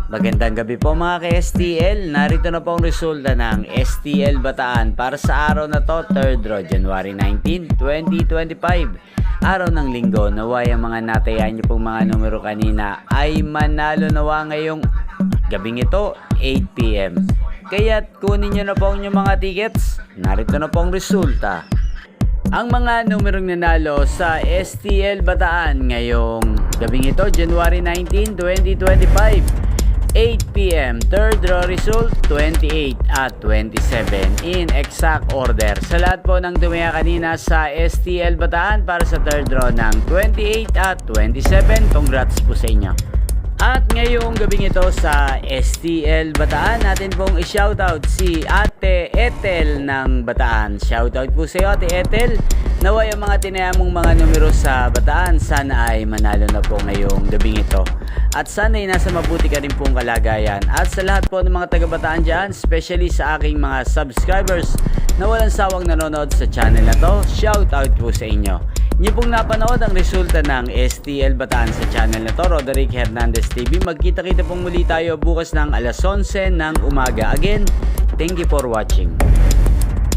Magandang gabi po mga ka-STL. Narito na po ang resulta ng STL Bataan para sa araw na to, 3rd draw, January 19, 2025. Araw ng linggo, naway ang mga natayan niyo pong mga numero kanina ay manalo nawa ngayong gabing ito, 8 PM. Kaya't kunin niyo na po ang inyong mga tickets. Narito na po ang resulta. Ang mga numerong nanalo sa STL Bataan ngayong gabing ito, January 19, 2025. 8 PM, 3rd draw result, 28 at 27 in exact order. Sa lahat po ng tumaya kanina sa STL Bataan para sa 3rd draw ng 28 at 27, congrats po sa inyo. At ngayong gabing ito sa STL Bataan, natin pong i-shoutout si Ate Ethel ng Bataan. Shoutout po sa iyo, Ate Ethel. Naway ang mga tinayamong mga numero sa Bataan, sana ay manalo na po ngayong gabing ito. At sana ay nasa mabuti ka rin pong kalagayan. At sa lahat po ng mga taga-Bataan dyan, especially sa aking mga subscribers na walang sawang nanonood sa channel na to, shoutout po sa inyo. Inyo pong napanood ang resulta ng STL Bataan sa channel na to, Roderick Hernandez TV. Magkita-kita pong muli tayo bukas ng alas 11 ng umaga. Again, thank you for watching.